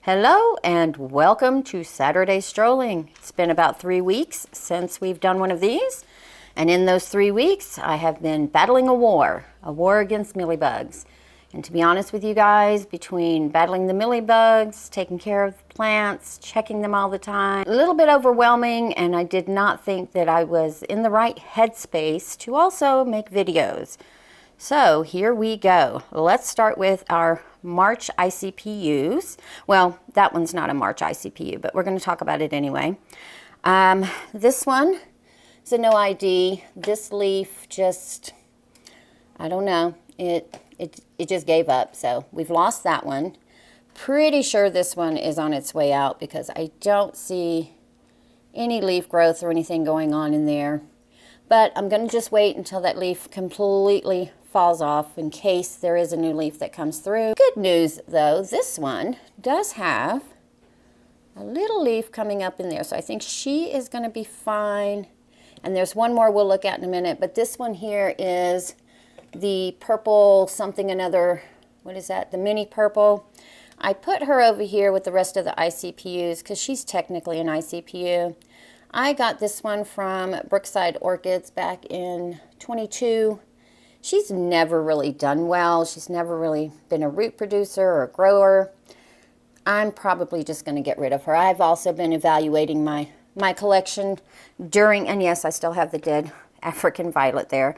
Hello and welcome to Saturday Strolling. It's been about 3 weeks since we've done one of these, and in those 3 weeks I have been battling a war against mealybugs. And to be honest with you guys, between battling the mealybugs, taking care of the plants, checking them all the time, a little bit overwhelming, and I did not think that I was in the right headspace to also make videos. So here we go. Let's start with our March ICPUs. Well, that one's not a March ICPU, but we're going to talk about it anyway. This one is a no ID. This leaf just, I don't know, it just gave up. So we've lost that one. Pretty sure this one is on its way out because I don't see any leaf growth or anything going on in there. But I'm going to just wait until that leaf completely falls off in case there is a new leaf that comes through. Good news though, this one does have a little leaf coming up in there, so I think she is going to be fine. And there's one more we'll look at in a minute, but this one here is the purple something another. What is that? The mini purple. I put her over here with the rest of the ICPUs because she's technically an ICPU. I got this one from Brookside Orchids back in 22. She's never really done well. She's never really been a root producer or a grower. I'm probably just going to get rid of her. I've also been evaluating my collection during, and yes, I still have the dead African violet there,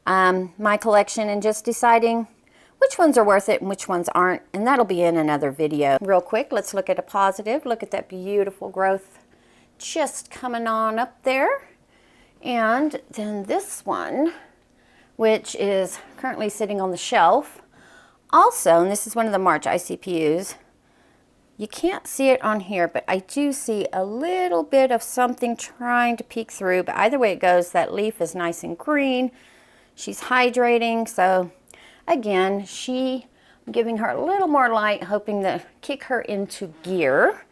my collection, and just deciding which ones are worth it and which ones aren't, and that'll be in another video. Real quick, let's look at a positive. Look at that beautiful growth just coming on up there. And then this one, which is currently sitting on the shelf. Also, and this is one of the March ICPUs, you can't see it on here, but I do see a little bit of something trying to peek through, but either way it goes, that leaf is nice and green. She's hydrating, so again, I'm giving her a little more light, hoping to kick her into gear.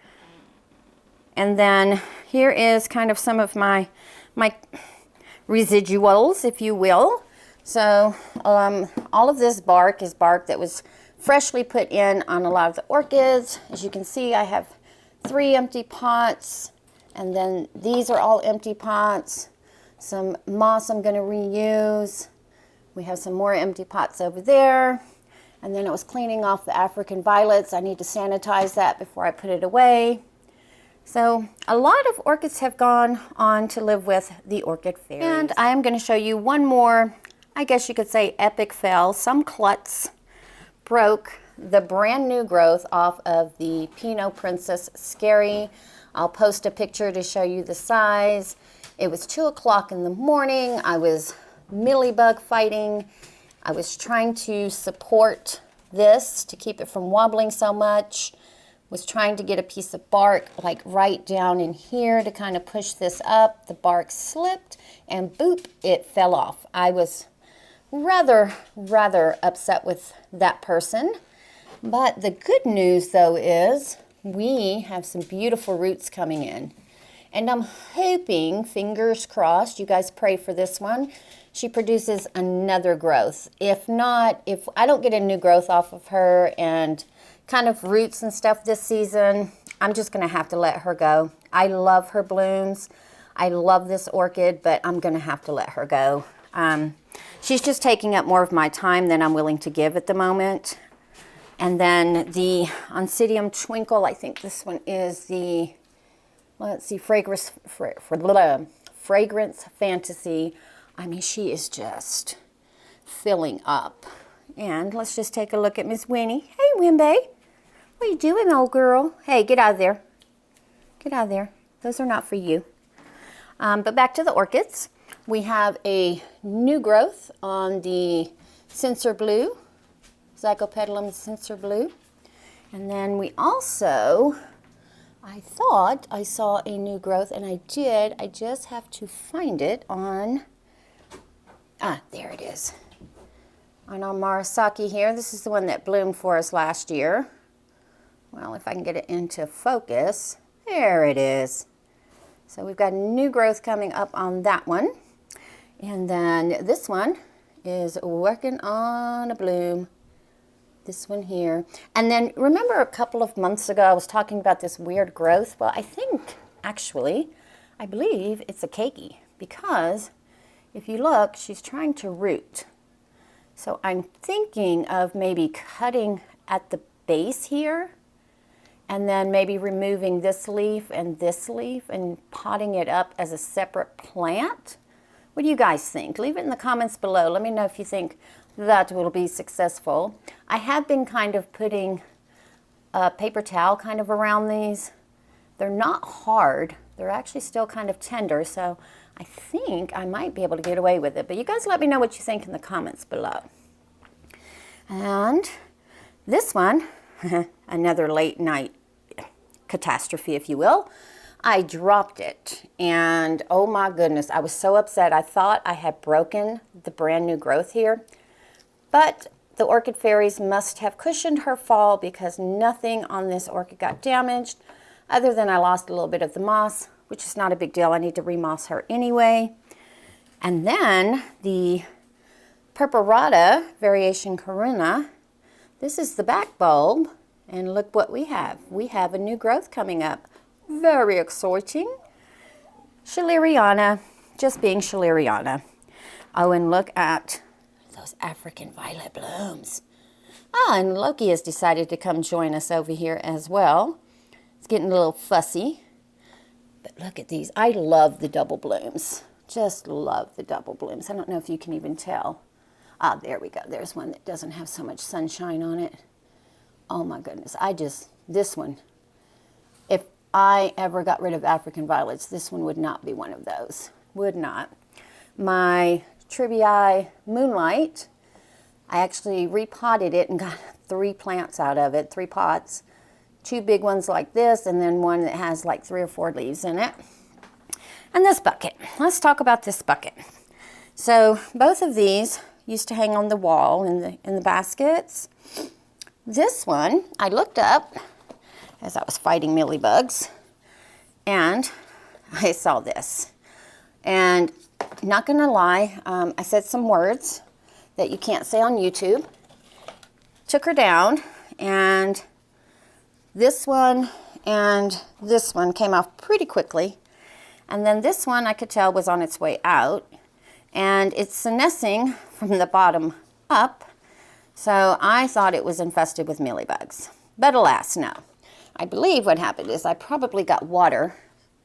And then here is kind of some of my residuals, if you will. So all of this bark is bark that was freshly put in on a lot of the orchids. As you can see, I have 3 empty pots, and then these are all empty pots. Some moss I'm going to reuse. We have some more empty pots over there. And then I was cleaning off the African violets. I need to sanitize that before I put it away. So a lot of orchids have gone on to live with the orchid fairies. And I am going to show you one more, I guess you could say, epic fail. Some klutz broke the brand new growth off of the Pinot Princess Scary. I'll post a picture to show you the size. It was 2 o'clock in the morning. I was mealybug fighting. I was trying to support this to keep it from wobbling so much. Was trying to get a piece of bark like right down in here to kind of push this up. The bark slipped and boop, it fell off. I was rather upset with that person. But the good news though is we have some beautiful roots coming in. And I'm hoping, fingers crossed, you guys pray for this one, she produces another growth. If not, if I don't get a new growth off of her and kind of roots and stuff this season, I'm just going to have to let her go. I love her blooms. I love this orchid, but I'm going to have to let her go. She's just taking up more of my time than I'm willing to give at the moment. And then the Oncidium Twinkle, I think this one is the, let's see, Fragrance Fantasy. I mean, she is just filling up. And let's just take a look at Miss Winnie. Hey, Wimby. What are you doing, old girl? Hey, get out of there. Get out of there. Those are not for you. But back to the orchids. We have a new growth on the Censer Blue, Zygopetalum Censer Blue. And then we also, I thought I saw a new growth, and I did. I just have to find it on, there it is. On our Marasaki here. This is the one that bloomed for us last year. Well, if I can get it into focus. There it is. So we've got a new growth coming up on that one. And then this one is working on a bloom. This one here. And then remember a couple of months ago I was talking about this weird growth? Well, I think actually, I believe it's a keiki, because if you look, she's trying to root. So I'm thinking of maybe cutting at the base here and then maybe removing this leaf and potting it up as a separate plant. What do you guys think? Leave it in the comments below. Let me know if you think that will be successful. I have been kind of putting a paper towel kind of around these. They're not hard. They're actually still kind of tender, so I think I might be able to get away with it. But you guys let me know what you think in the comments below. And this one, another late night catastrophe, if you will. I dropped it, and oh my goodness, I was so upset. I thought I had broken the brand new growth here, but the orchid fairies must have cushioned her fall, because nothing on this orchid got damaged, other than I lost a little bit of the moss, which is not a big deal. I need to remoss her anyway. And then the Purpurata variation Corona, this is the back bulb, and look what we have. We have a new growth coming up. Very exciting. Schilleriana, just being Schilleriana. Oh, and look at those African violet blooms. Ah, and Loki has decided to come join us over here as well. It's getting a little fussy. But look at these. I love the double blooms. Just love the double blooms. I don't know if you can even tell. Ah, there we go. There's one that doesn't have so much sunshine on it. Oh my goodness. This one, if I ever got rid of African violets, this one would not be one of those. Would not. My Tribii Moonlight, I actually repotted it and got 3 plants out of it, 3 pots. 2 big ones like this, and then one that has like 3 or 4 leaves in it. And this bucket. Let's talk about this bucket. So both of these used to hang on the wall in the baskets. This one, I looked up as I was fighting mealybugs, and I saw this. And not gonna lie, I said some words that you can't say on YouTube. Took her down, and this one and this one came off pretty quickly. And then this one I could tell was on its way out. And it's senescing from the bottom up. So I thought it was infested with mealybugs. But alas, no. I believe what happened is I probably got water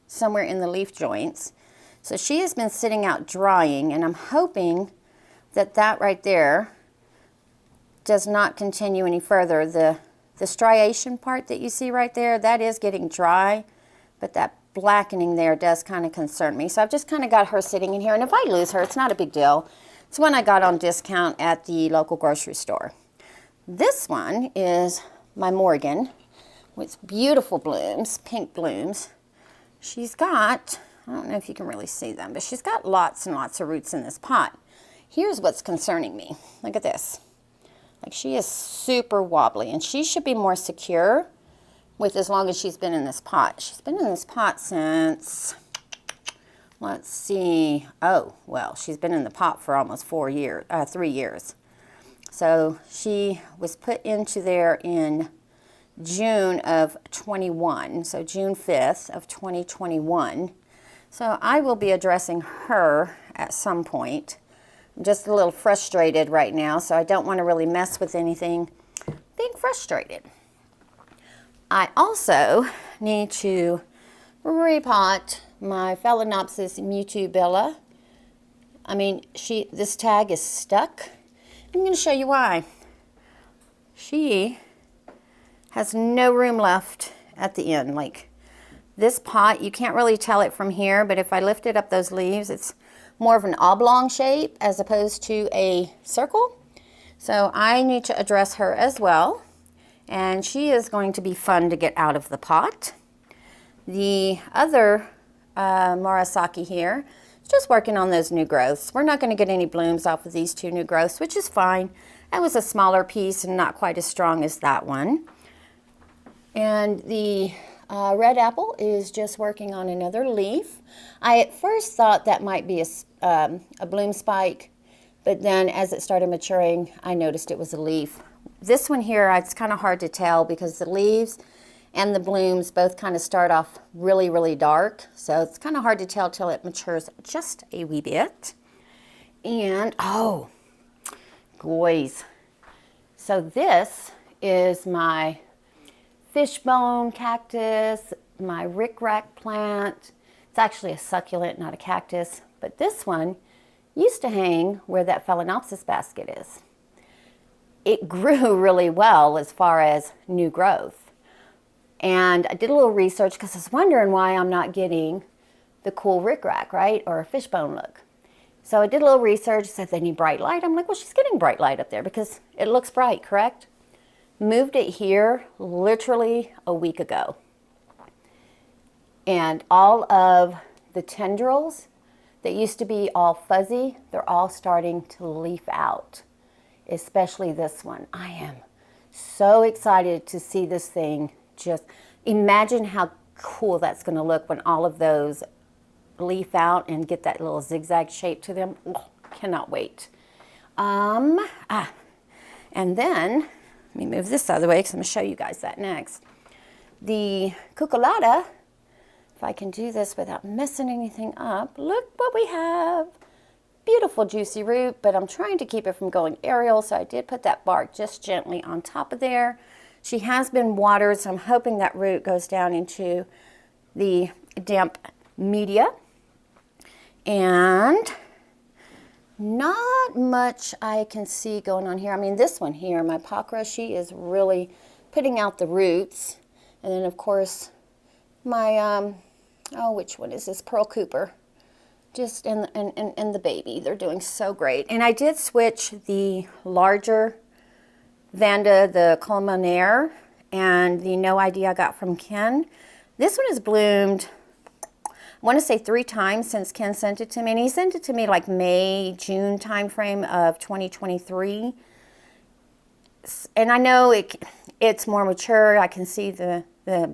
somewhere in the leaf joints. So she has been sitting out drying, and I'm hoping that that right there does not continue any further. The striation part that you see right there, that is getting dry, but that blackening there does kind of concern me. So I've just kind of got her sitting in here, and if I lose her, it's not a big deal. It's one I got on discount at the local grocery store. This one is my Morgan with beautiful blooms, pink blooms. She's got, I don't know if you can really see them, but she's got lots and lots of roots in this pot. Here's what's concerning me. Look at this. Like, she is super wobbly, and she should be more secure with as long as she's been in this pot. She's been in this pot since, let's see, oh, well, she's been in the pot for almost 3 years. So she was put into there in June of 21, so June 5th of 2021. So I will be addressing her at some point. I'm just a little frustrated right now, so I don't want to really mess with anything. Being frustrated. I also need to repot my Phalaenopsis mutubella. I mean, this tag is stuck. I'm going to show you why. She has no room left at the end. Like, this pot, you can't really tell it from here, but if I lifted up those leaves, it's more of an oblong shape as opposed to a circle. So I need to address her as well. And she is going to be fun to get out of the pot. The other Murasaki here is just working on those new growths. We're not going to get any blooms off of these 2 new growths, which is fine. That was a smaller piece and not quite as strong as that one. And the red apple is just working on another leaf. I at first thought that might be a bloom spike, but then as it started maturing, I noticed it was a leaf. this one here, it's kind of hard to tell because the leaves and the blooms both kind of start off really, really dark. So it's kind of hard to tell till it matures just a wee bit. And, oh, boys. So this is my fishbone cactus, my rickrack plant. It's actually a succulent, not a cactus. But this one used to hang where that Phalaenopsis basket is. It grew really well as far as new growth. And I did a little research because I was wondering why I'm not getting the cool rickrack, right? Or a fishbone look. So I did a little research, said they need bright light. I'm like, well, she's getting bright light up there because it looks bright, correct? Moved it here literally a week ago. And all of the tendrils that used to be all fuzzy, they're all starting to leaf out, especially this one. I am so excited to see this thing. Just imagine how cool that's going to look when all of those leaf out and get that little zigzag shape to them. Oh, cannot wait. And then, let me move this out of the way because I'm going to show you guys that next. The cucullata, if I can do this without messing anything up, look what we have. Beautiful juicy root, but I'm trying to keep it from going aerial, so I did put that bark just gently on top of there. She has been watered, so I'm hoping that root goes down into the damp media. And not much I can see going on here. I mean, this one here, my Pakra, she is really putting out the roots. And then, of course, my, which one is this? Pearl Cooper. Just in the baby. They're doing so great. And I did switch the larger Vanda, the Colmenaire, and the No Idea I got from Ken. This one has bloomed, I want to say 3 times since Ken sent it to me. And he sent it to me like May, June timeframe of 2023. And I know it's more mature. I can see the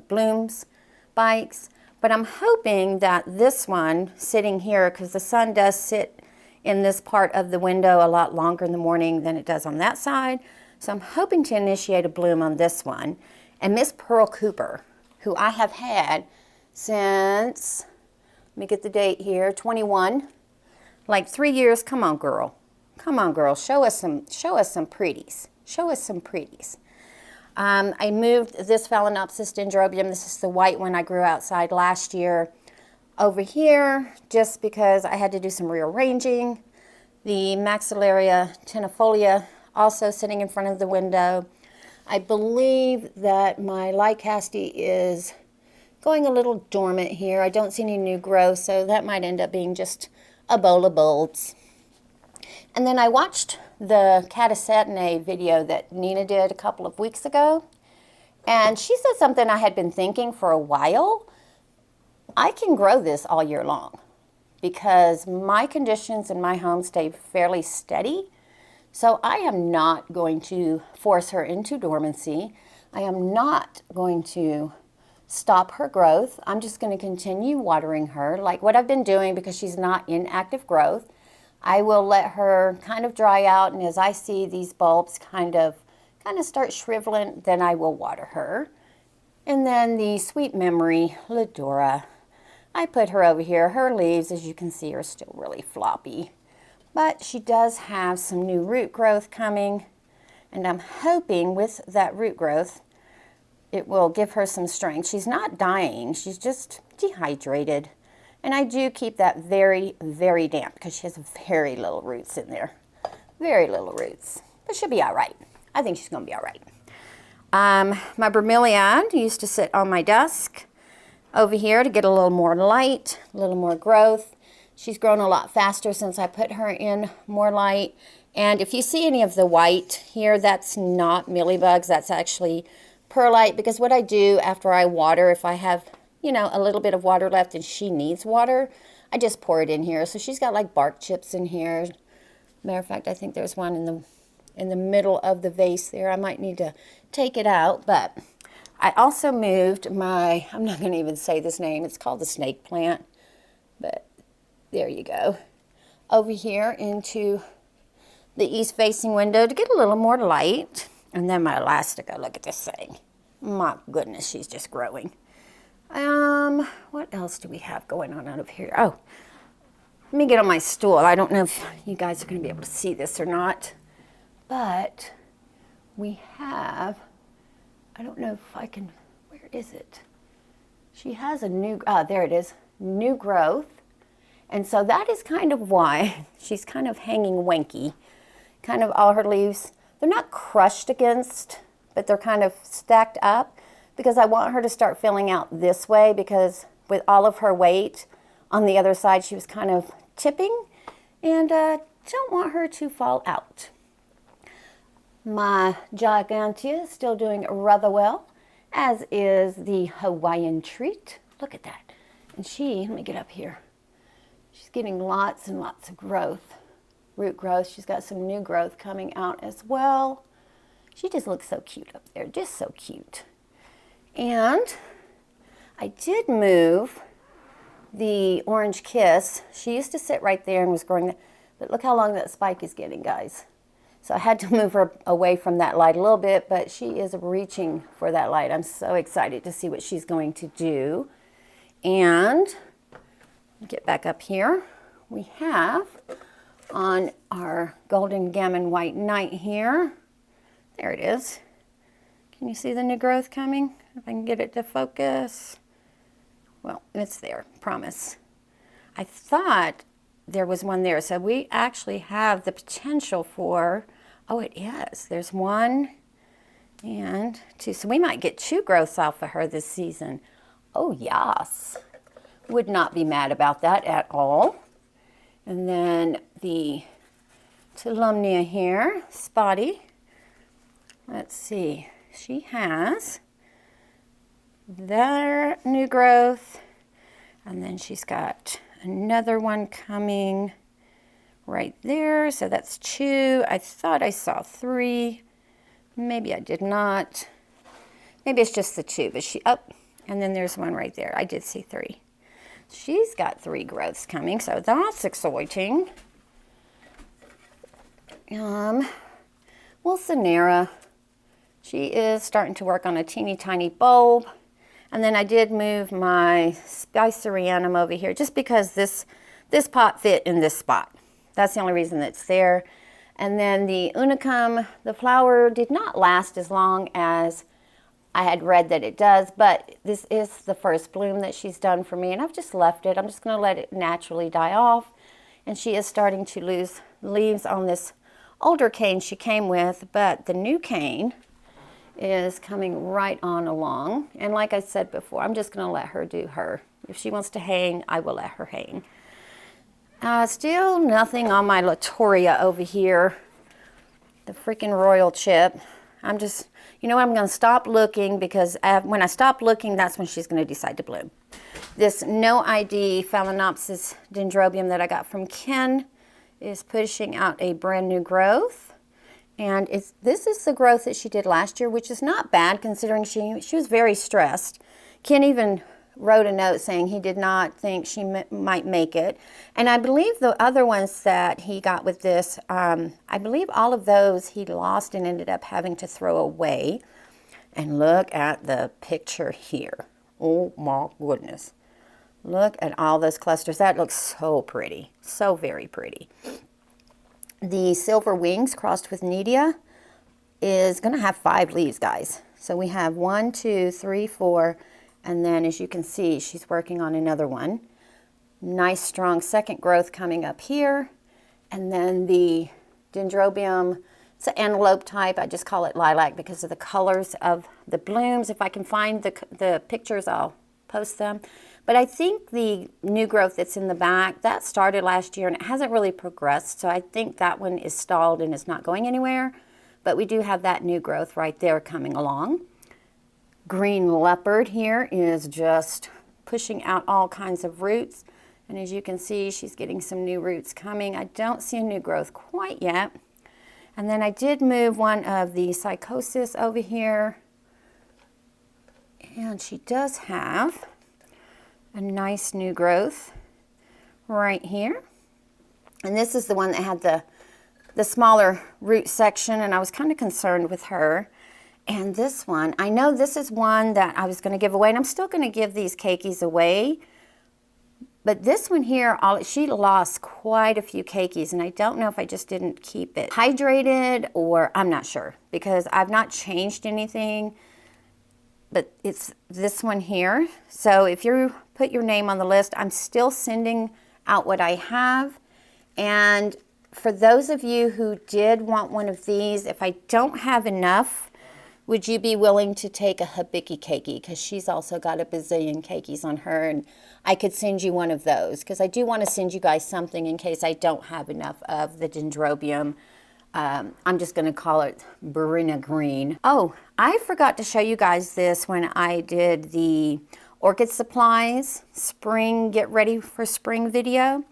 blooms spikes. But I'm hoping that this one sitting here, because the sun does sit in this part of the window a lot longer in the morning than it does on that side. So I'm hoping to initiate a bloom on this one. And Miss Pearl Cooper, who I have had since, let me get the date here, 21, like 3 years. Come on, girl. Come on, girl. Show us some pretties. Show us some pretties. I moved this Phalaenopsis dendrobium, this is the white one I grew outside last year, over here just because I had to do some rearranging. The Maxillaria tenafolia also sitting in front of the window. I believe that my Lycaste is going a little dormant here. I don't see any new growth, so that might end up being just a bowl of bulbs. And then I watched the Catasatine video that Nina did a couple of weeks ago. And she said something I had been thinking for a while. I can grow this all year long because my conditions in my home stay fairly steady. So I am not going to force her into dormancy. I am not going to stop her growth. I'm just going to continue watering her like what I've been doing because she's not in active growth. I will let her kind of dry out, and as I see these bulbs kind of start shriveling, then I will water her. And then the Sweet Memory Ledora, I put her over here. Her leaves, as you can see, are still really floppy, but she does have some new root growth coming, and I'm hoping with that root growth it will give her some strength. She's not dying, she's just dehydrated. And I do keep that very, very damp because she has very little roots in there. Very little roots. But she'll be all right. I think she's going to be all right. My bromeliad used to sit on my desk over here to get a little more light, a little more growth. She's grown a lot faster since I put her in more light. And if you see any of the white here, that's not mealybugs. That's actually perlite, because what I do after I water, if I have a little bit of water left and she needs water, I just pour it in here. So she's got like bark chips in here. Matter of fact, I think there's one in the middle of the vase there. I might need to take it out, but I also moved my, I'm not going to even say this name, it's called the snake plant, but there you go, over here into the east facing window to get a little more light. And then my elastica, look at this thing. My goodness, she's just growing. What else do we have going on out of here? Oh, let me get on my stool. I don't know if you guys are going to be able to see this or not, but we have, I don't know if I can, where is it? She has a new, there it is, new growth. And so that is kind of why she's kind of hanging wanky. Kind of all her leaves, they're not crushed against, but they're kind of stacked up because I want her to start filling out this way, because with all of her weight on the other side, she was kind of tipping, and don't want her to fall out. My Gigantea is still doing rather well, as is the Hawaiian Treat. Look at that. And she, let me get up here. She's getting lots and lots of growth, root growth. She's got some new growth coming out as well. She just looks so cute up there, just so cute. And I did move the Orange Kiss. She used to sit right there and was growing, but look how long that spike is getting, guys. So I had to move her away from that light a little bit, but she is reaching for that light. I'm so excited to see what she's going to do. And get back up here. We have on our Golden Gammon White Knight here. There it is. Can you see the new growth coming? If I can get it to focus. Well, it's there, promise. I thought there was one there. So we actually have the potential for, oh, it is. There's one and two. So we might get 2 growths off of her this season. Oh, yes. Would not be mad about that at all. And then the Tulumnia here, Spotty. Let's see. She has their new growth, and then she's got another one coming right there. So that's 2. I thought I saw 3. Maybe I did not. Maybe it's just the 2, but she, oh, and then there's one right there. I did see 3. She's got 3 growths coming, so that's exciting. Wilsonera, she is starting to work on a teeny tiny bulb. And then I did move my Spicerianum over here just because this pot fit in this spot. That's the only reason that's there. And then the Unicum, the flower did not last as long as I had read that it does, but this is the first bloom that she's done for me, and I've just left it. I'm just going to let it naturally die off. And she is starting to lose leaves on this older cane she came with, but the new cane is coming right on along. And like I said before, I'm just going to let her do her. If she wants to hang, I will let her hang. Still nothing on my Latoria over here. The freaking royal chip. I'm just, you know what, I'm going to stop looking because when I stop looking, that's when she's going to decide to bloom. This No ID Phalaenopsis dendrobium that I got from Ken is pushing out a brand new growth. And this is the growth that she did last year, which is not bad considering she was very stressed. Ken even wrote a note saying he did not think she might make it. And I believe the other ones that he got with this, I believe all of those he lost and ended up having to throw away. And look at the picture here. Oh my goodness. Look at all those clusters. That looks so pretty. So very pretty. The Silver Wings crossed with Nidia is going to have 5 leaves, guys. So we have 1, 2, 3, 4, and then as you can see, she's working on another one. Nice strong second growth coming up here. And then the Dendrobium, it's an antelope type. I just call it lilac because of the colors of the blooms. If I can find the pictures, I'll post them. But I think the new growth that's in the back, that started last year and it hasn't really progressed. So I think that one is stalled and is not going anywhere. But we do have that new growth right there coming along. Green Leopard here is just pushing out all kinds of roots. And as you can see, she's getting some new roots coming. I don't see a new growth quite yet. And then I did move one of the Psychosis over here. And she does have a nice new growth right here. And this is the one that had the smaller root section, and I was kind of concerned with her. And this one, I know this is one that I was going to give away, and I'm still going to give these keikis away. But this one here, she lost quite a few keikis, and I don't know if I just didn't keep it hydrated, or I'm not sure, because I've not changed anything. But it's this one here. So if you put your name on the list, I'm still sending out what I have. And for those of you who did want one of these, if I don't have enough, would you be willing to take a Hibiki keiki? Because she's also got a bazillion keikis on her, and I could send you one of those, because I do want to send you guys something in case I don't have enough of the dendrobium. I'm just going to call it Barina Green. Oh, I forgot to show you guys this when I did the Orchid Supplies Spring Get Ready for Spring video.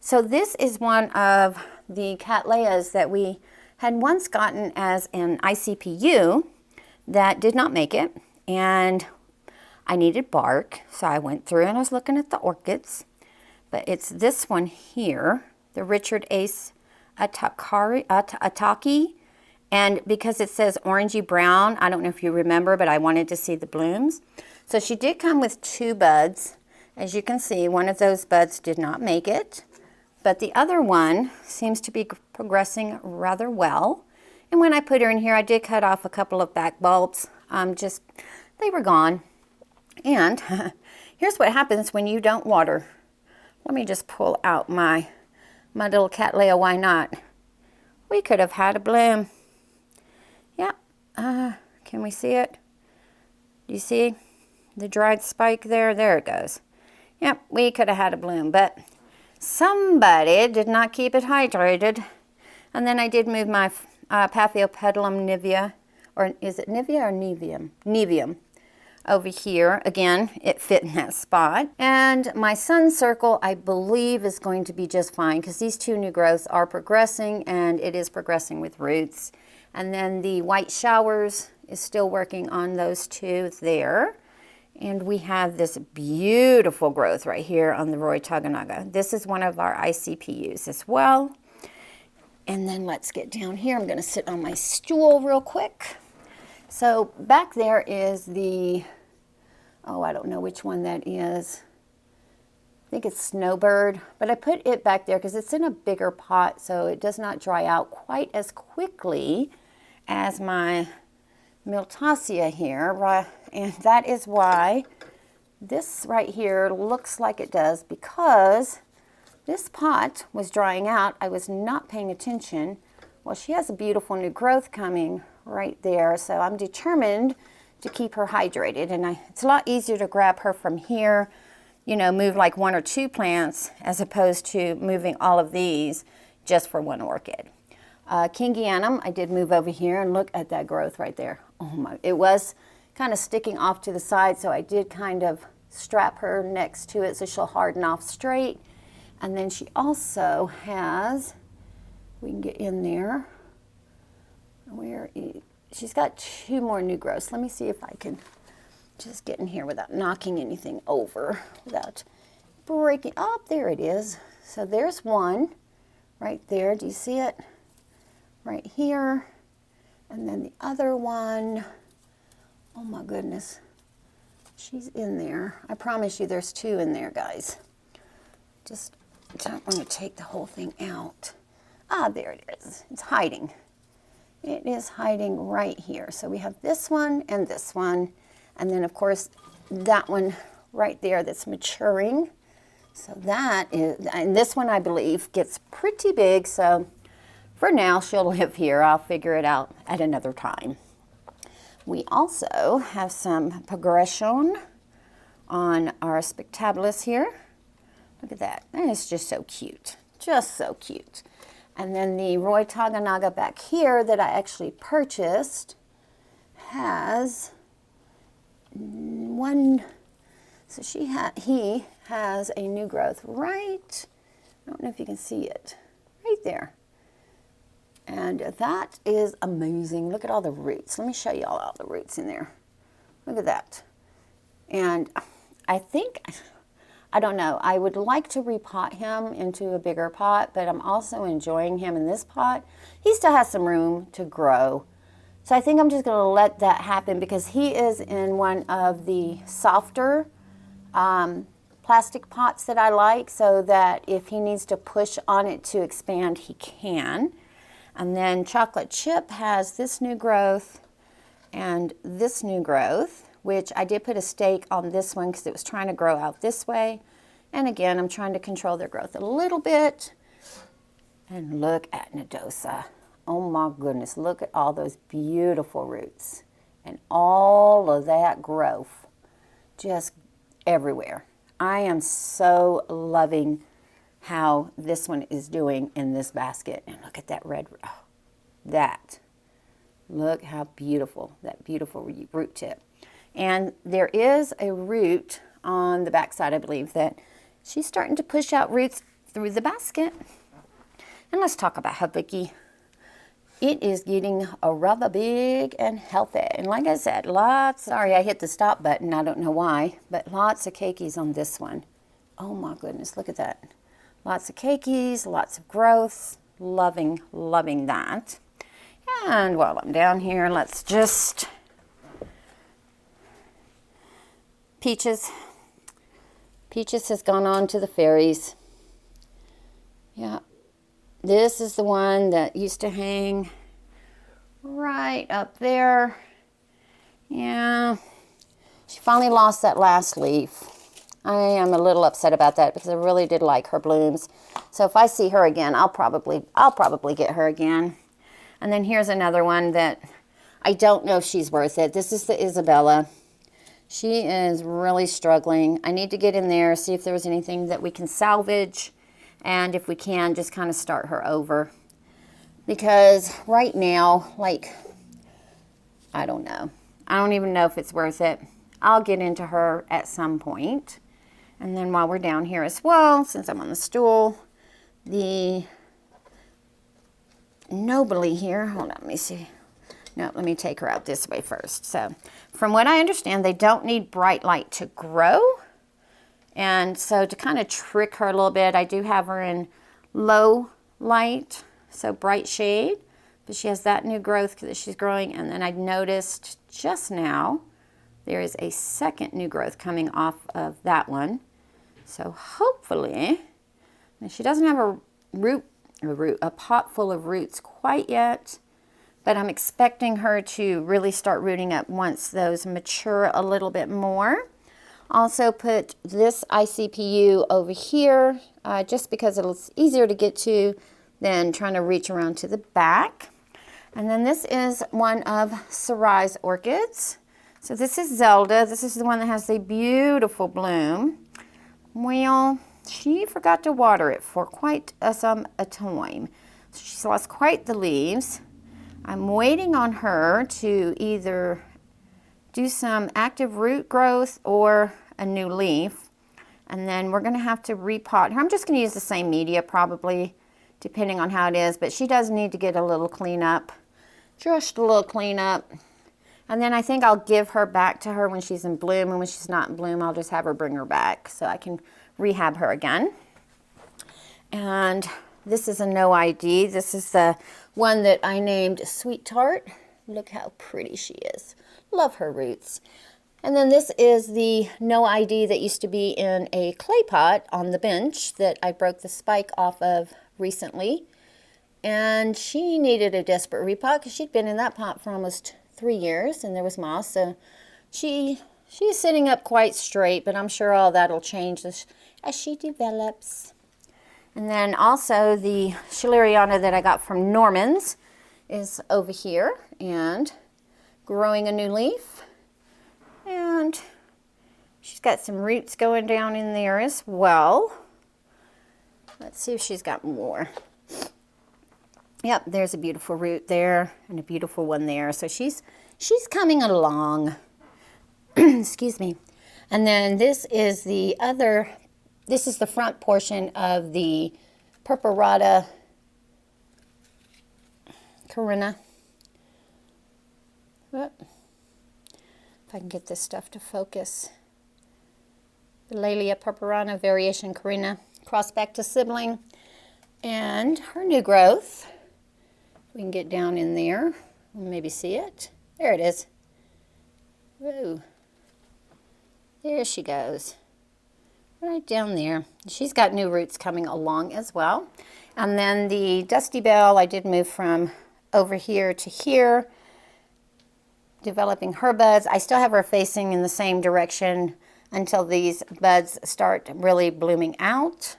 So this is one of the Cattleyas that we had once gotten as an ICPU that did not make it, and I needed bark, so I went through and I was looking at the orchids. But it's this one here, the Richard Ace Ataki, and because it says orangey brown, I don't know if you remember, but I wanted to see the blooms. So she did come with 2 buds. As you can see, one of those buds did not make it, but the other one seems to be progressing rather well. And when I put her in here, I did cut off a couple of back bulbs. They were gone. And here's what happens when you don't water. Let me just pull out my little Cattleya, why not? We could have had a bloom. Yeah, can we see it? Do you see the dried spike there? There it goes. Yep, we could have had a bloom, but somebody did not keep it hydrated. And then I did move my Paphiopedilum nivea, or is it nivea or nevium? Nevium. Over here, again, it fit in that spot. And my sun circle, I believe, is going to be just fine, because these 2 new growths are progressing, and it is progressing with roots. And then the white showers is still working on those 2 there. And we have this beautiful growth right here on the Roy Taganaga. This is one of our ICPUs as well. And then let's get down here. I'm going to sit on my stool real quick. So back there is the, oh, I don't know which one that is. I think it's Snowbird, but I put it back there because it's in a bigger pot, so it does not dry out quite as quickly as my Miltassia here. And that is why this right here looks like it does, because this pot was drying out. I was not paying attention. Well, she has a beautiful new growth coming right there, so I'm determined to keep her hydrated. And it's a lot easier to grab her from here, you know, move like 1 or 2 plants as opposed to moving all of these just for 1 orchid. Kingianum, I did move over here, and look at that growth right there. Oh my, it was kind of sticking off to the side, so I did kind of strap her next to it so she'll harden off straight. And then she also has, we can get in there, she's got 2 more new growths. Let me see if I can just get in here without knocking anything over, without breaking. Oh, there it is. So there's one right there. Do you see it? Right here. And then the other one, oh my goodness, she's in there. I promise you there's 2 in there, guys. Just don't want to take the whole thing out. Ah, there it is. It's hiding. It is hiding right here. So we have this one, and then of course that one right there that's maturing. So that is, and this one I believe gets pretty big, so for now she'll live here. I'll figure it out at another time. We also have some progression on our spectabilis here. Look at that. And it's just so cute. Just so cute. And then the Roy Taganaga back here that I actually purchased has 1. So he has a new growth right, I don't know if you can see it, right there. And that is amazing. Look at all the roots. Let me show you all the roots in there. Look at that. And I think I don't know. I would like to repot him into a bigger pot, but I'm also enjoying him in this pot. He still has some room to grow. So I think I'm just going to let that happen because he is in one of the softer plastic pots that I like, so that if he needs to push on it to expand, he can. And then Chocolate Chip has this new growth and this new growth, which I did put a stake on this one because it was trying to grow out this way. And again, I'm trying to control their growth a little bit. And look at Nodosa. Oh my goodness, look at all those beautiful roots and all of that growth just everywhere. I am so loving how this one is doing in this basket. And look at that red, oh, that. Look how beautiful, that beautiful root tip. And there is a root on the backside, I believe, that she's starting to push out roots through the basket. And let's talk about her Vicky. It is getting a rather big and healthy. And like I said, sorry I hit the stop button, I don't know why, but lots of cakeys on this one. Oh my goodness, look at that. Lots of cakeys, lots of growths. Loving, loving that. And while I'm down here, let's just... Peaches. Peaches has gone on to the fairies. Yeah. This is the one that used to hang right up there. Yeah. She finally lost that last leaf. I am a little upset about that because I really did like her blooms. So if I see her again, I'll probably get her again. And then here's another one that I don't know if she's worth it. This is the Isabella. She is really struggling. I need to get in there, see if there's anything that we can salvage. And if we can, just kind of start her over. Because right now, like, I don't know. I don't even know if it's worth it. I'll get into her at some point. And then while we're down here as well, since I'm on the stool, the Nobly here, hold on, let me see. No, let me take her out this way first. So from what I understand, they don't need bright light to grow. And so to kind of trick her a little bit, I do have her in low light, so bright shade. But she has that new growth that she's growing. And then I noticed just now, there is a second new growth coming off of that one. So hopefully, now she doesn't have a pot full of roots quite yet. But I'm expecting her to really start rooting up once those mature a little bit more. Also put this ICPU over here just because it's easier to get to than trying to reach around to the back. And then this is one of Sarai's orchids. So this is Zelda. This is the one that has the beautiful bloom. Well, she forgot to water it for quite some time. So she's lost quite the leaves. I'm waiting on her to either do some active root growth or a new leaf. And then we're going to have to repot her. I'm just going to use the same media probably, depending on how it is. But she does need to get a little cleanup. Just a little cleanup. And then I think I'll give her back to her when she's in bloom. And when she's not in bloom, I'll just have her bring her back so I can rehab her again. And this is a no ID. This is the one that I named Sweet Tart. Look how pretty she is. Love her roots. And then this is the no ID that used to be in a clay pot on the bench that I broke the spike off of recently. And she needed a desperate repot because she'd been in that pot for almost 3 years and there was moss. So she's sitting up quite straight, but I'm sure all that'll change as she develops. And then also the Schilleriana that I got from Norman's is over here and growing a new leaf. And she's got some roots going down in there as well. Let's see if she's got more. Yep, there's a beautiful root there and a beautiful one there. So she's coming along. Excuse me. And then this is the front portion of the Purpurata Corinna. If I can get this stuff to focus. the Laelia purpurana variation Carina Prospectus sibling. And her new growth, if we can get down in there, maybe see it. There it is. Whoa. There she goes. Right down there. She's got new roots coming along as well. And then the Dusty Belle, I did move from over here to here, developing her buds. I still have her facing in the same direction until these buds start really blooming out.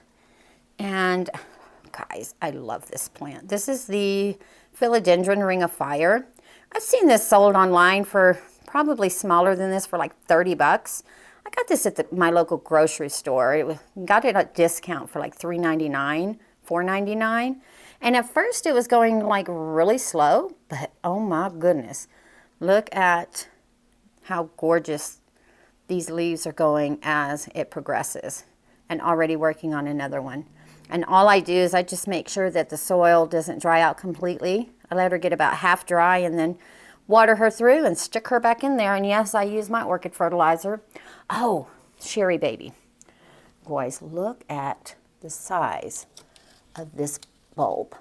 And guys, I love this plant. This is the Philodendron Ring of Fire. I've seen this sold online for probably smaller than this for like 30 bucks. I got this at my local grocery store. Got it at discount for like $3.99, $4.99. And at first it was going like really slow, but oh my goodness. Look at how gorgeous these leaves are going as it progresses, and already working on another one. And all I do is I just make sure that the soil doesn't dry out completely. I let her get about half dry and then water her through and stick her back in there. And yes, I use my orchid fertilizer. Oh, Sherry baby. Boys, look at the size of this bulb.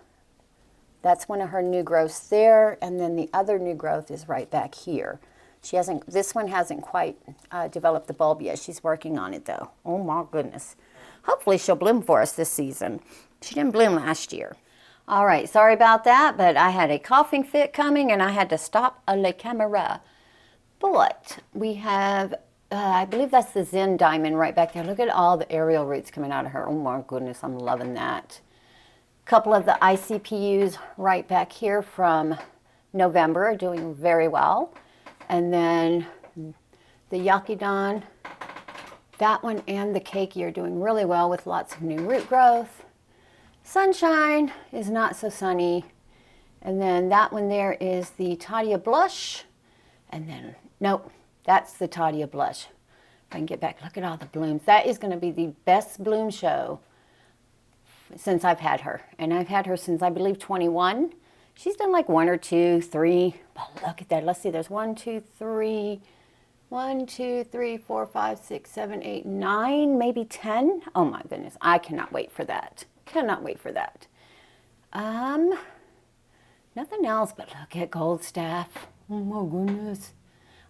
That's one of her new growths there, and then the other new growth is right back here. This one hasn't quite developed the bulb yet. She's working on it though. Oh my goodness. Hopefully she'll bloom for us this season. She didn't bloom last year. All right, sorry about that, but I had a coughing fit coming and I had to stop la camera. But we have, I believe that's the Zen Diamond right back there. Look at all the aerial roots coming out of her. Oh my goodness, I'm loving that. A couple of the ICPUs right back here from November are doing very well. And then the Yakidon, that one and the Keiki are doing really well with lots of new root growth. Sunshine is not so sunny. And then that one there is the Tadia Blush. And then, nope, that's the Tadia Blush. If I can get back, look at all the blooms. That is going to be the best bloom show since I've had her. And I've had her since, I believe, 21. She's done like 1 or 2, 3. Oh, look at that. Let's see. There's 1, 2, 3. 1, 2, 3, 4, 5, 6, 7, 8, 9, maybe 10. Oh my goodness. I cannot wait for that. Cannot wait for that. Nothing else, but look at Goldstaff. Oh my goodness.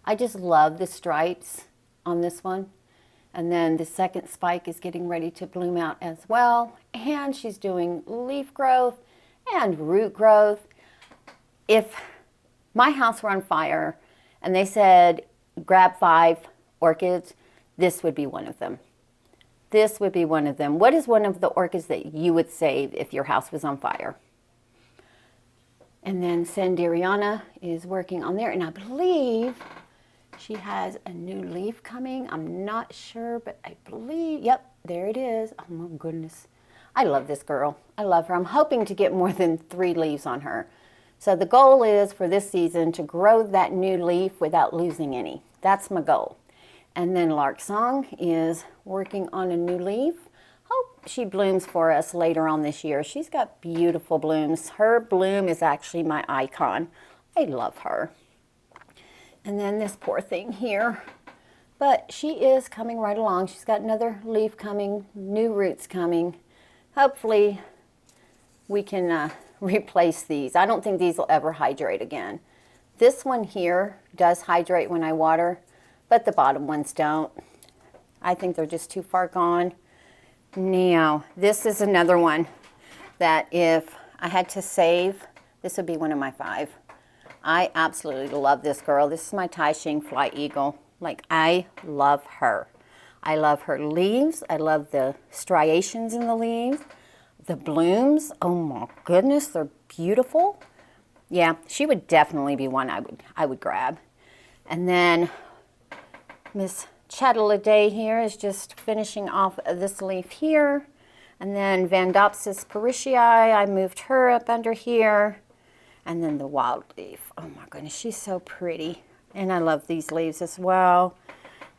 I just love the stripes on this one. And then the second spike is getting ready to bloom out as well. And she's doing leaf growth and root growth. If my house were on fire and they said, grab 5 orchids, this would be one of them. This would be one of them. What is one of the orchids that you would save if your house was on fire? And then Sanderiana is working on there. And I believe she has a new leaf coming. I'm not sure, but I believe, yep, there it is. Oh my goodness. I love this girl. I love her. I'm hoping to get more than 3 leaves on her. So the goal is for this season to grow that new leaf without losing any. That's my goal. And then Lark Song is working on a new leaf. Hope she blooms for us later on this year. She's got beautiful blooms. Her bloom is actually my icon. I love her. And then this poor thing here. But she is coming right along. She's got another leaf coming, new roots coming. Hopefully we can replace these. I don't think these will ever hydrate again. This one here does hydrate when I water, but the bottom ones don't. I think they're just too far gone. Now, this is another one that if I had to save, this would be one of my 5. I absolutely love this girl. This is my Tai Shing Fly Eagle. Like, I love her. I love her leaves. I love the striations in the leaves. The blooms, oh my goodness, they're beautiful. Yeah, she would definitely be one I would grab. And then Miss Chateladay here is just finishing off this leaf here. And then Vandopsis parishii, I moved her up under here. And then the wild leaf, oh my goodness, she's so pretty. And I love these leaves as well.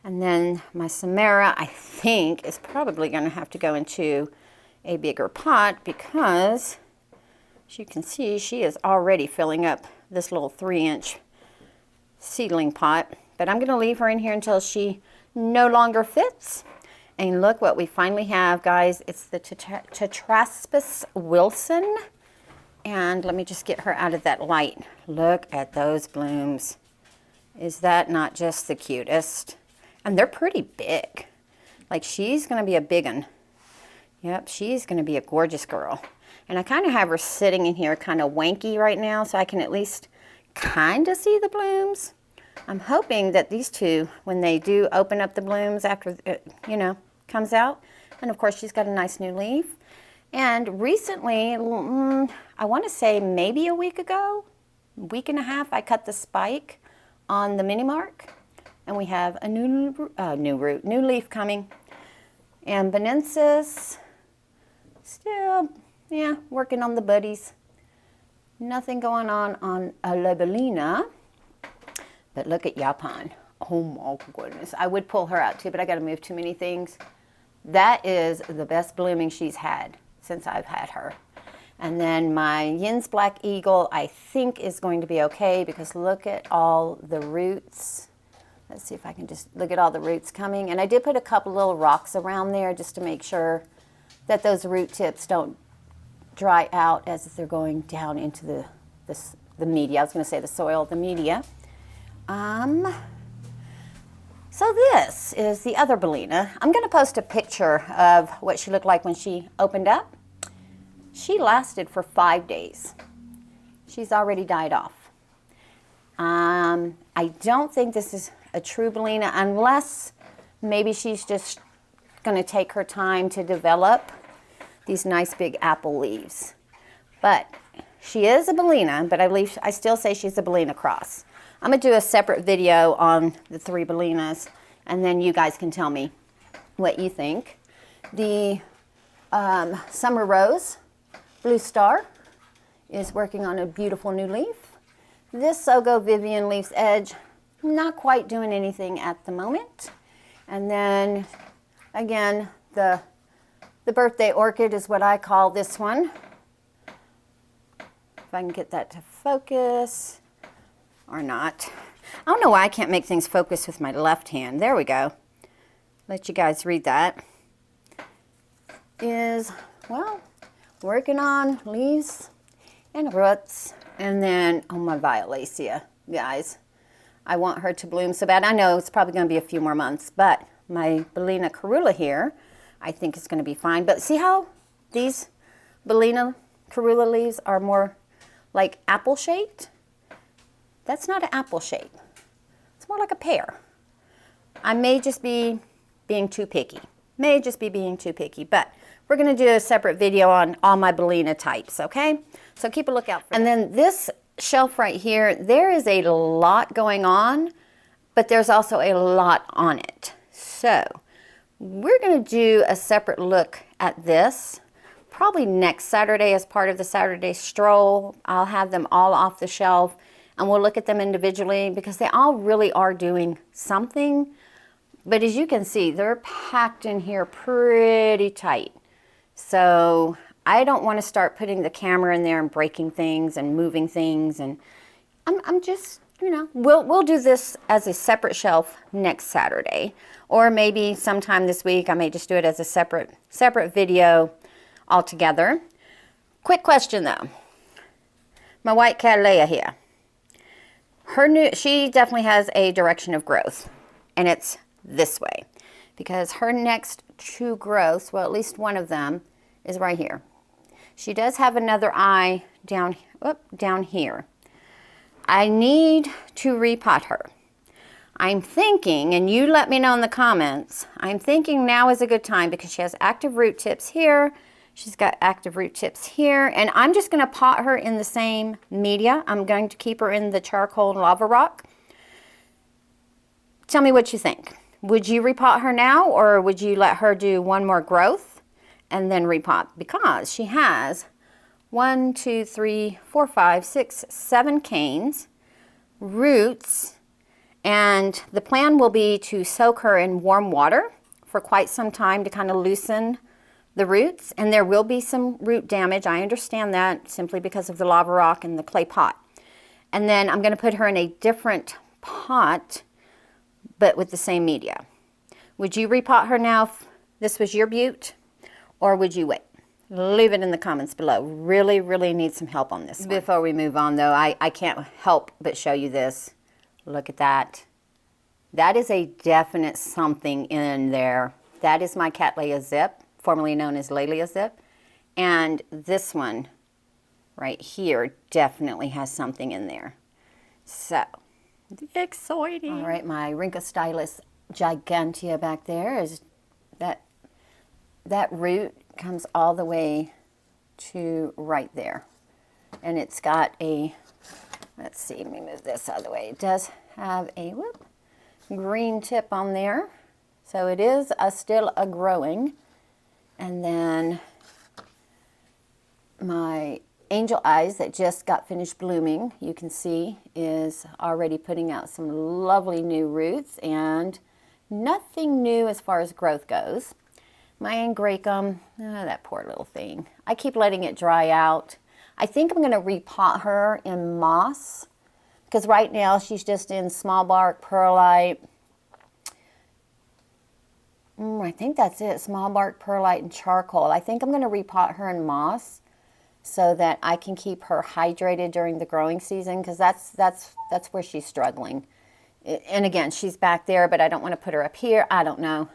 And then my Samara, I think, is probably going to have to go into a bigger pot because, as you can see, she is already filling up this little 3-inch seedling pot. But I'm going to leave her in here until she no longer fits. And look what we finally have, guys. It's the Tetraspis Wilson. And let me just get her out of that light. Look at those blooms. Is that not just the cutest? And they're pretty big. Like, she's going to be a big one. Yep, she's going to be a gorgeous girl. And I kind of have her sitting in here kind of wanky right now, so I can at least kind of see the blooms. I'm hoping that these two, when they do open up the blooms after it, you know, comes out. And of course, she's got a nice new leaf. And recently, I want to say maybe a week ago, week and a half, I cut the spike on the mini mark, and we have a new leaf coming. And Benensis, still, yeah, working on the buddies. Nothing going on Lobelina, but look at Japan. Oh my goodness, I would pull her out too, but I got to move too many things. That is the best blooming she's had since I've had her. And then my Yin's Black Eagle, I think, is going to be okay, because look at all the roots. Let's see if I can just look at all the roots coming. And I did put a couple little rocks around there just to make sure that those root tips don't dry out as they're going down into the media. I was going to say the soil, the media. So this is the other Bellina. I'm going to post a picture of what she looked like when she opened up. She lasted for 5 days. She's already died off. I don't think this is a true Bellina, unless maybe she's just going to take her time to develop these nice big apple leaves. But she is a Bellina, but I still say she's a Bellina cross. I'm going to do a separate video on the 3 Bellinas, and then you guys can tell me what you think. The Summer Rose Blue Star is working on a beautiful new leaf. This Sogo Vivian Leaf's Edge, not quite doing anything at the moment. And then, again, the birthday orchid is what I call this one. If I can get that to focus. Or not. I don't know why I can't make things focus with my left hand. There we go. Let you guys read that. Is, well, working on leaves and roots. And then, oh, my Violacea, guys. I want her to bloom so bad. I know it's probably going to be a few more months, but my Bellina Carula here, I think is going to be fine. But see how these Bellina Carula leaves are more like apple-shaped? That's not an apple shape. It's more like a pear. I may just be being too picky. But we're going to do a separate video on all my Bellina types, okay? So keep a lookout for that. And then this shelf right here, there is a lot going on, but there's also a lot on it. So we're going to do a separate look at this probably next Saturday as part of the Saturday stroll. I'll have them all off the shelf, and we'll look at them individually because they all really are doing something. But as you can see, they're packed in here pretty tight. So I don't want to start putting the camera in there and breaking things and moving things. And I'm just, you know, we'll do this as a separate shelf next Saturday. Or maybe sometime this week, I may just do it as a separate video altogether. Quick question though. My white Cattleya here. She definitely has a direction of growth, and it's this way, because her next true growth, well, at least one of them, is right here. She does have another eye down here. I need to repot her. I'm thinking, and you let me know in the comments, I'm thinking now is a good time because she has active root tips here. She's got active root tips here, and I'm just going to pot her in the same media. I'm going to keep her in the charcoal and lava rock. Tell me what you think. Would you repot her now, or would you let her do one more growth and then repot? Because she has 1, 2, 3, 4, 5, 6, 7 canes, roots, and the plan will be to soak her in warm water for quite some time to kind of loosen the roots, and there will be some root damage. I understand that simply because of the lava rock and the clay pot. And then I'm going to put her in a different pot, but with the same media. Would you repot her now this was your beaut, or would you wait? Leave it in the comments below. Really, really need some help on this one. Before we move on though, I can't help but show you this. Look at that. That is a definite something in there. That is my Cattleya zip, formerly known as Laelia zip. And this one right here definitely has something in there. So, exciting. All right, my Rhynchostylus gigantea back there is that root comes all the way to right there. And it's got a, let's see, let me move this out of the way. It does have a green tip on there. So it is still a growing. And then my angel eyes that just got finished blooming, you can see, is already putting out some lovely new roots and nothing new as far as growth goes. My angraecum, that poor little thing. I keep letting it dry out. I think I'm going to repot her in moss because right now she's just in small bark, perlite. I think that's it, small bark, perlite, and charcoal. I think I'm going to repot her in moss so that I can keep her hydrated during the growing season because that's where she's struggling. And again, she's back there, but I don't want to put her up here. I don't know.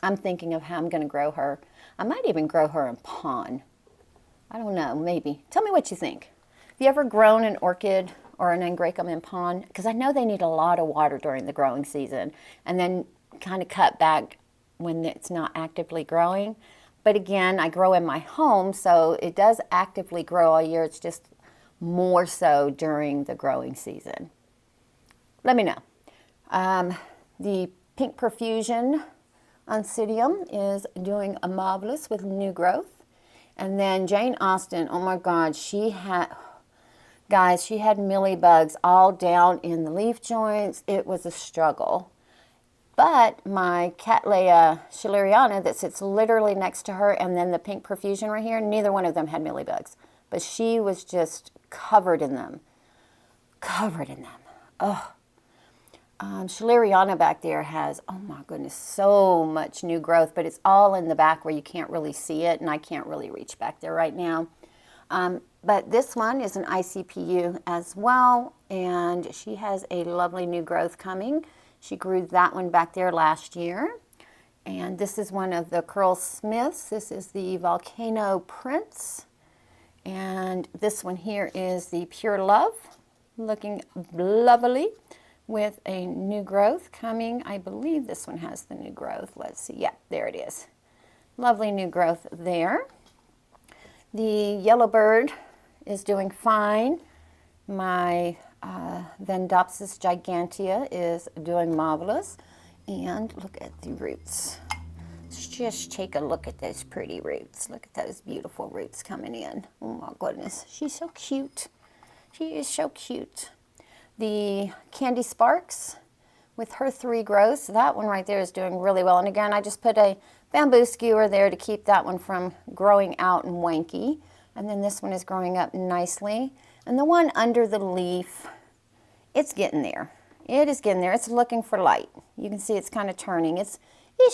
I'm thinking of how I'm going to grow her. I might even grow her in pond. I don't know, maybe. Tell me what you think. Have you ever grown an orchid or an angraecum in pond? Because I know they need a lot of water during the growing season and then kind of cut back when it's not actively growing. But again, I grow in my home, so it does actively grow all year. It's just more so during the growing season. Let me know. The Pink Profusion Oncidium is doing a marvelous with new growth. And then Jane Austen, oh my God, she had mealybugs all down in the leaf joints. It was a struggle. But my Cattleya schilleriana that sits literally next to her and then the Pink Profusion right here, neither one of them had mealybugs. But she was just covered in them. Covered in them. Oh. Schilleriana back there has, oh my goodness, so much new growth, but it's all in the back where you can't really see it, and I can't really reach back there right now. But this one is an ICPU as well, and she has a lovely new growth coming. She grew that one back there last year. And this is one of the Curl Smiths. This is the Volcano Prince. And this one here is the Pure Love, looking lovely with a new growth coming. I believe this one has the new growth. Let's see. Yeah, there it is. Lovely new growth there. The Yellowbird is doing fine. My Vandopsis gigantea is doing marvelous. And look at the roots. Let's just take a look at those pretty roots. Look at those beautiful roots coming in. Oh my goodness. She's so cute. She is so cute. The Candy Sparks with her 3 growths, that one right there is doing really well. And again, I just put a bamboo skewer there to keep that one from growing out and wanky. And then this one is growing up nicely. And the one under the leaf, it's getting there. It is getting there. It's looking for light. You can see it's kind of turning. It's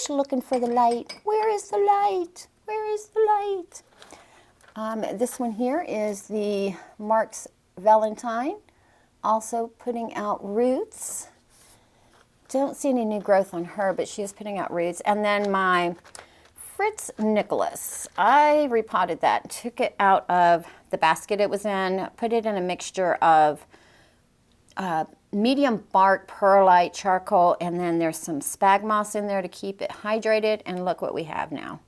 looking for the light. Where is the light? Where is the light? This one here is the Mark's Valentine. Also putting out roots. Don't see any new growth on her, but she is putting out roots. And then my Fritz Nicholas. I repotted that, took it out of the basket it was in, put it in a mixture of medium bark, perlite, charcoal, and then there's some spag moss in there to keep it hydrated. And look what we have now.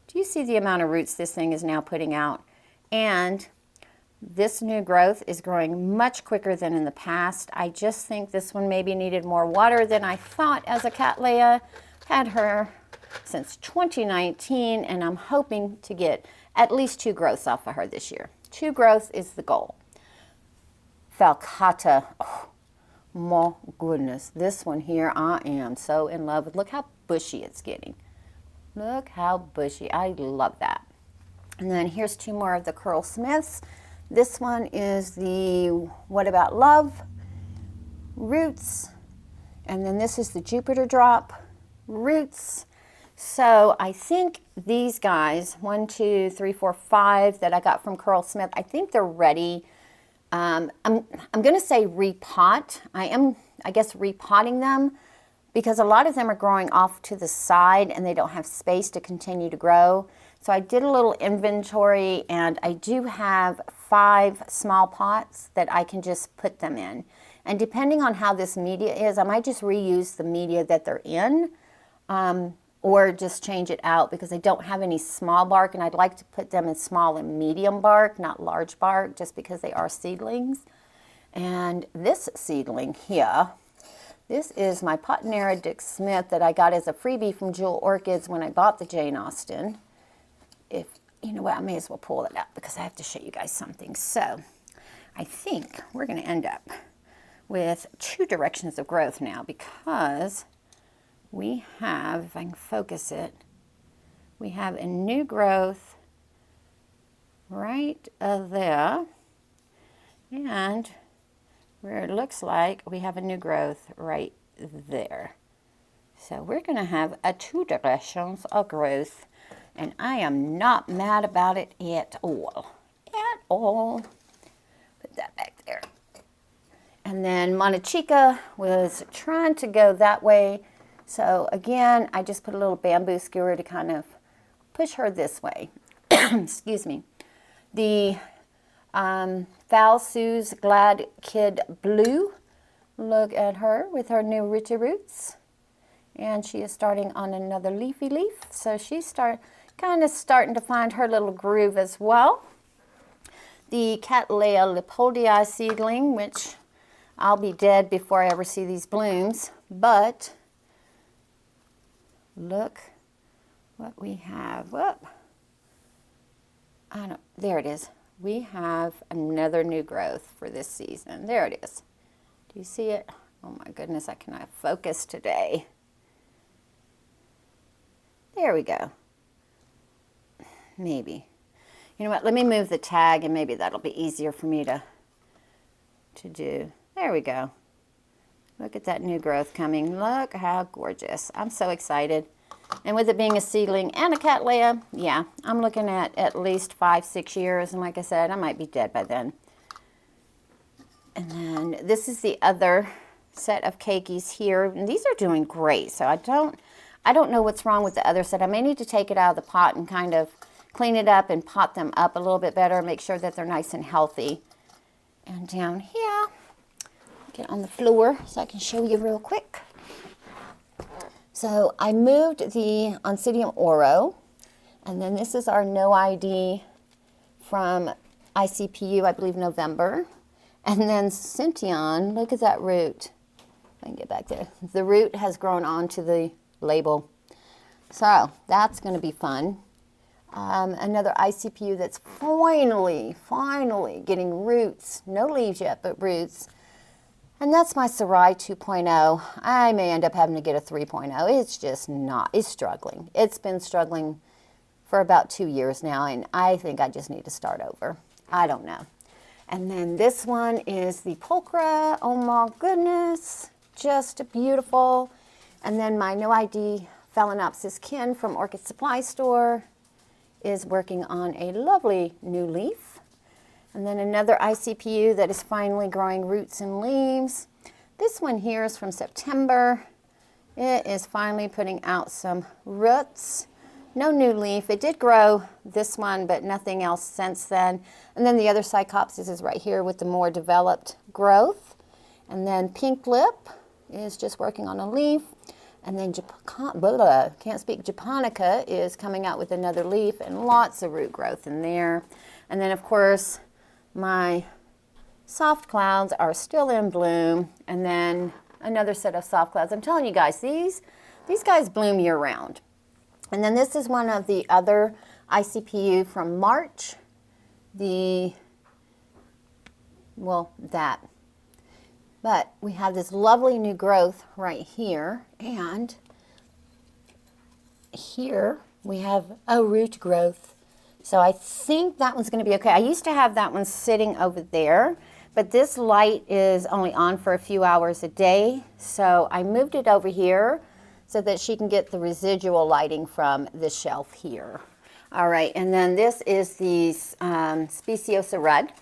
Do you see the amount of roots this thing is now putting out? And this new growth is growing much quicker than in the past. I just think this one maybe needed more water than I thought as a Cattleya. Had her since 2019, and I'm hoping to get at least 2 growths off of her this year. 2 growths is the goal. Falcata, oh my goodness. This one here I am so in love with. Look how bushy it's getting. Look how bushy. I love that. And then here's 2 more of the Curl Smiths. This one is the What About Love roots. And then this is the Jupiter Drop roots. So I think these guys, 1, 2, 3, 4, 5 that I got from Curl Smith, I think they're ready. I'm going to say repot. I guess, repotting them because a lot of them are growing off to the side and they don't have space to continue to grow. So I did a little inventory and I do have 5 small pots that I can just put them in. And depending on how this media is, I might just reuse the media that they're in or just change it out because I don't have any small bark and I'd like to put them in small and medium bark, not large bark, just because they are seedlings. And this seedling here, this is my Potnera Dick Smith that I got as a freebie from Jewel Orchids when I bought the Jane Austen. If you know what, I may as well pull it out because I have to show you guys something. So I think we're going to end up with 2 directions of growth now because we have, if I can focus it, we have a new growth right there, and where it looks like we have a new growth right there. So we're going to have 2 directions of growth, and I am not mad about it at all. At all. Put that back there. And then Monachica was trying to go that way. So again, I just put a little bamboo skewer to kind of push her this way. Excuse me. The Val Sue's Glad Kid Blue. Look at her with her new Richie Roots. And she is starting on another leafy leaf. So she's kind of starting to find her little groove as well. The Cattleya Leopoldii seedling, which I'll be dead before I ever see these blooms. But look what we have. Whoop. There it is. We have another new growth for this season. There it is. Do you see it? Oh my goodness, I cannot focus today. There we go. Maybe. You know what? Let me move the tag and maybe that'll be easier for me to do. There we go. Look at that new growth coming. Look how gorgeous. I'm so excited. And with it being a seedling and a Cattleya, yeah, I'm looking at least 5, 6 years. And like I said, I might be dead by then. And then this is the other set of keikis here. And these are doing great. So I don't know what's wrong with the other set. I may need to take it out of the pot and kind of clean it up and pot them up a little bit better. Make sure that they're nice and healthy. And down here, get on the floor so I can show you real quick. So I moved the Oncidium Oro, and then this is our no ID from ICPU, I believe November. And then Cintion, look at that root. If I can get back there. The root has grown onto the label. So that's going to be fun. Another ICPU that's finally getting roots. No leaves yet, but roots. And that's my Sarai 2.0. I may end up having to get a 3.0. It's just not, it's struggling. It's been struggling for about 2 years now, and I think I just need to start over. I don't know. And then this one is the Pulchra. Oh my goodness, just beautiful. And then my no ID Phalaenopsis kin from Orchid Supply Store is working on a lovely new leaf. And then another ICPU that is finally growing roots and leaves. This one here is from September. It is finally putting out some roots. No new leaf. It did grow this one, but nothing else since then. And then the other Psychopsis is right here with the more developed growth. And then Pink Lip is just working on a leaf. And then Japonica is coming out with another leaf and lots of root growth in there. And then, of course, my soft clouds are still in bloom, and then another set of soft clouds. I'm telling you guys, these guys bloom year-round. And then this is one of the other ICPU from March. But we have this lovely new growth right here, and here we have a root growth. So I think that one's going to be okay. I used to have that one sitting over there, but this light is only on for a few hours a day. So I moved it over here so that she can get the residual lighting from this shelf here. All right, and then this is the Speciosa Rudd.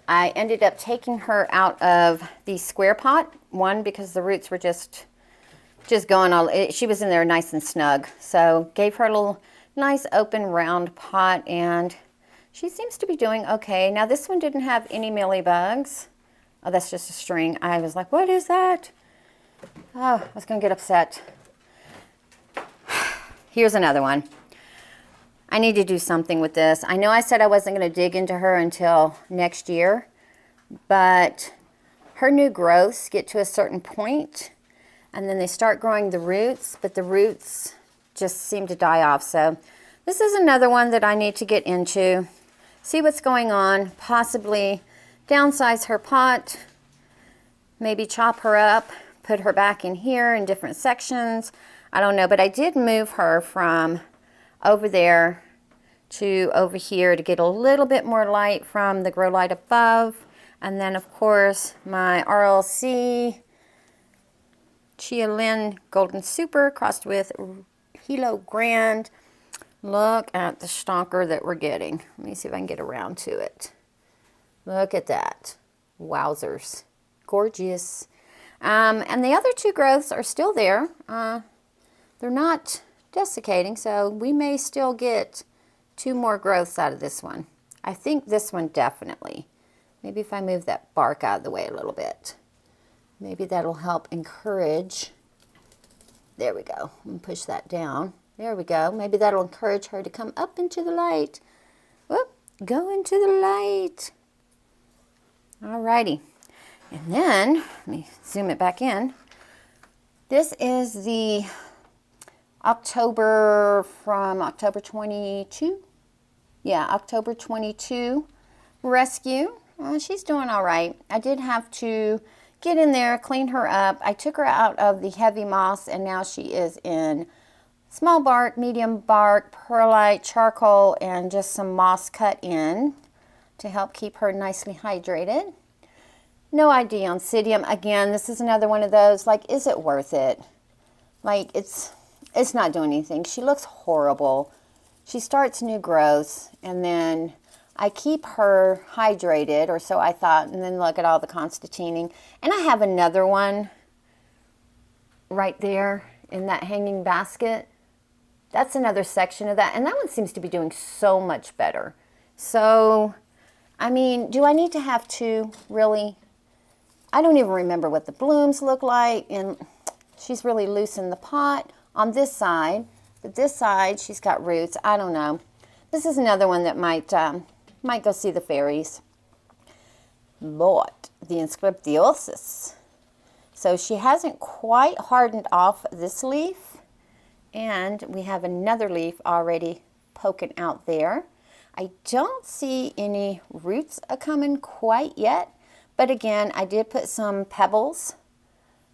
I ended up taking her out of the square pot, one because the roots were just going all, she was in there nice and snug. So gave her a little nice open round pot, and she seems to be doing okay. Now this one didn't have any mealybugs. Oh, that's just a string. I was like, what is that? Oh, I was gonna get upset. Here's another one. I need to do something with this. I know I said I wasn't going to dig into her until next year, but her new growths get to a certain point, and then they start growing the roots, but the roots just seem to die off. So this is another one that I need to get into, see what's going on, possibly downsize her pot, maybe chop her up, put her back in here in different sections. I don't know, but I did move her from over there to over here to get a little bit more light from the grow light above. And then of course my RLC Chia Lin Golden Super crossed with Hilo Grand. Look at the stalker that we're getting. Let me see if I can get around to it. Look at that. Wowzers. Gorgeous. And the other two growths are still there. They're not desiccating, so we may still get 2 more growths out of this one. I think this one definitely. Maybe if I move that bark out of the way a little bit. Maybe that'll help encourage. There we go. I'm gonna push that down. There we go. Maybe that'll encourage her to come up into the light. Whoop, go into the light. Alrighty. And then, let me zoom it back in. This is the October 22. Yeah, October 22 rescue. She's doing all right. I did have to get in there, clean her up. I took her out of the heavy moss, and now she is in small bark, medium bark, perlite, charcoal, and just some moss cut in to help keep her nicely hydrated. No ID on Oncidium. Again, this is another one of those, like, is it worth it? Like, it's not doing anything. She looks horrible. She starts new growths, and then I keep her hydrated, or so I thought, and then look at all the constantining. And I have another one right there in that hanging basket. That's another section of that, and that one seems to be doing so much better. So, I mean, do I need to have 2, really? I don't even remember what the blooms look like, and she's really loose in the pot on this side, but this side she's got roots. I don't know. This is another one that might go see the fairies. Lord, the Inscriptiosis. So she hasn't quite hardened off this leaf, and we have another leaf already poking out there. I don't see any roots a-coming quite yet, but again, I did put some pebbles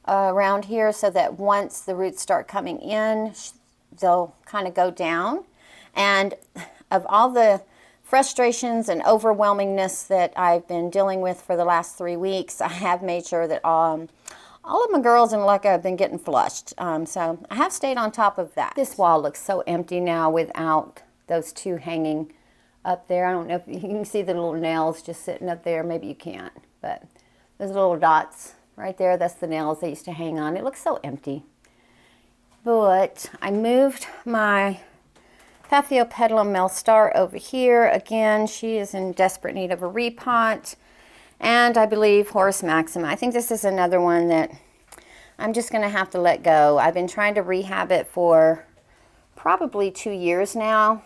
around here so that once the roots start coming in, they'll kind of go down. And of all the frustrations and overwhelmingness that I've been dealing with for the last 3 weeks, I have made sure that all of my girls in Lucca have been getting flushed. So I have stayed on top of that. This wall looks so empty now without those 2 hanging up there. I don't know if you can see the little nails just sitting up there. Maybe you can't, but those little dots right there, that's the nails they used to hang on. It looks so empty. But I moved my Paphiopedilum Melstar over here. Again, she is in desperate need of a repot. And I believe Horus Maxima. I think this is another one that I'm just going to have to let go. I've been trying to rehab it for probably 2 years now.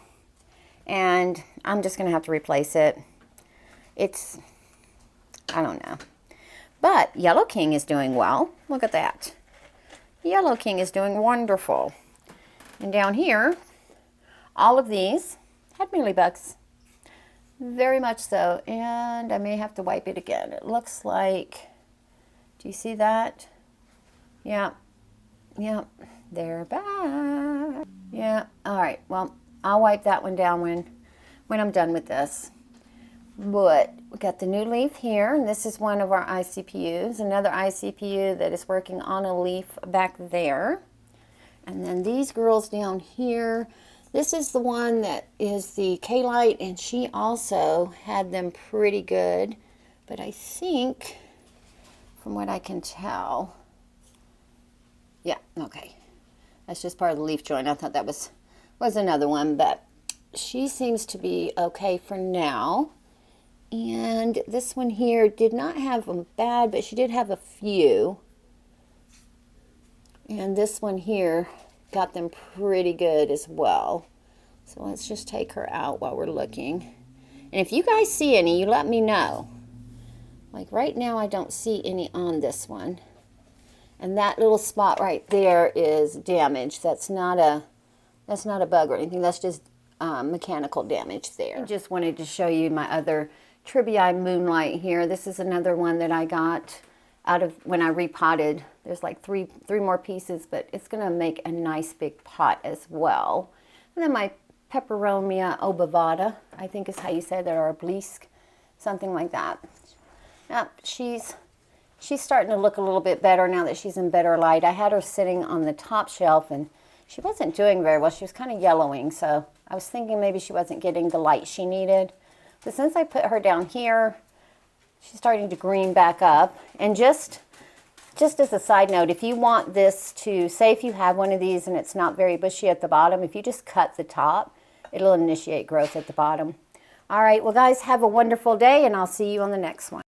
And I'm just going to have to replace it. I don't know. But Yellow King is doing well. Look at that. Yellow King is doing wonderful. And down here, all of these had mealybugs. Very much so. And I may have to wipe it again. It looks like, do you see that? Yeah. Yeah. They're back. Yeah. All right. Well, I'll wipe that one down when I'm done with this. But we got the new leaf here, and this is one of our ICPUs, another ICPU that is working on a leaf back there. And then these girls down here, this is the one that is the K-Light, and she also had them pretty good. But I think, from what I can tell, yeah, okay. That's just part of the leaf joint. I thought that was another one, but she seems to be okay for now. And this one here did not have them bad, but she did have a few. And this one here got them pretty good as well. So let's just take her out while we're looking. And if you guys see any, you let me know. Like right now, I don't see any on this one. And that little spot right there is damage. That's not a bug or anything. That's just mechanical damage there. I just wanted to show you my other Tribbii Moonlight here. This is another one that I got out of when I repotted. There's like three more pieces, but it's going to make a nice big pot as well. And then my Peperomia obovata, I think is how you say that, or obelisk, something like that. Yep, she's starting to look a little bit better now that she's in better light. I had her sitting on the top shelf, and she wasn't doing very well. She was kind of yellowing, so I was thinking maybe she wasn't getting the light she needed. But since I put her down here, she's starting to green back up. And just as a side note, if you want this to, say if you have one of these and it's not very bushy at the bottom, if you just cut the top, it'll initiate growth at the bottom. All right, well guys, have a wonderful day, and I'll see you on the next one.